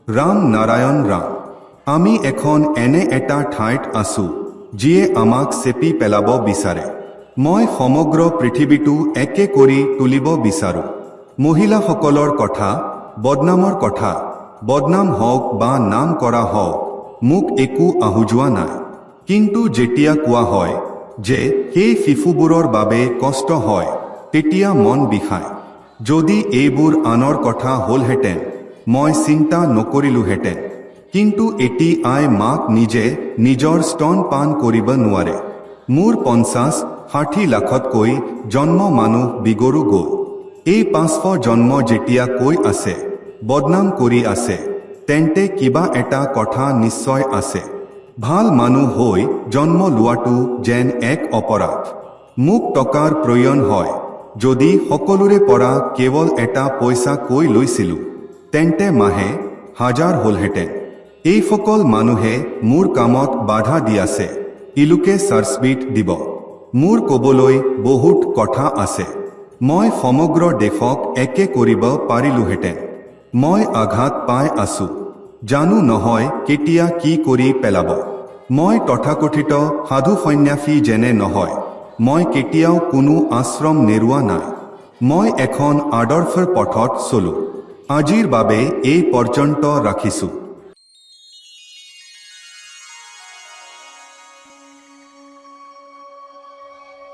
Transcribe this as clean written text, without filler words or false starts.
ৰাম নাৰায়ণ ৰাম। আমি এখন এনে এটা ঠাইত আছো যিয়ে আমাক চেপি পেলাব বিচাৰে। মই সমগ্ৰ পৃথিৱীটো একে কৰি তুলিব বিচাৰো। মহিলাসকলৰ কথা, বদনামৰ কথা, বদনাম হওক বা নাম কৰা হওক, মোক একো আহুজোৱা নাই। কিন্তু যেতিয়া কোৱা হয় যে সেই শিশুবোৰৰ বাবে কষ্ট হয়, তেতিয়া মন বিষায়। যদি এইবোৰ আনৰ কথা হ'লহেঁতেন, মই চিন্তা নকৰিলোহেঁতেন। কিন্তু এটি আই মাক নিজে নিজৰ স্তন পান কৰিব নোৱাৰে। মোৰ 50-60 লাখতকৈ জন্ম মানুহ বিগৰু গ'ল। এই 500 জন্ম যেতিয়া কৈ আছে, বদনাম কৰি আছে, তেন্তে কিবা এটা কথা নিশ্চয় আছে। ভাল মানুহ হৈ জন্ম লোৱাটো যেন এক অপৰাধ। মোক টকাৰ প্ৰয়োজন হয়। যদি সকলোৰে পৰা কেৱল এটা পইচা কৈ লৈছিলোঁ, তেন্তে মাহে হাজাৰ হ'লহেঁতেন। এইসকল মানুহে মোৰ কামত বাধা দি আছে। ইলোকে চাৰ্চবিট দিব। মোৰ ক'বলৈ বহুত কথা আছে। মই সমগ্ৰ দেশক একে কৰিব পাৰিলোহেঁতেন। মই আঘাত পাই আছো। জানো নহয় কেতিয়া কি কৰি পেলাব। মই তথাকথিত সাধু সন্ন্যাসী যেনে নহয়। মই কেতিয়াও কোনো আশ্ৰম নেৰোৱা নাই। মই এখন আদৰ্শৰ পথত চলো। আজিৰ বাবে এই পৰ্যন্ত ৰাখিছো।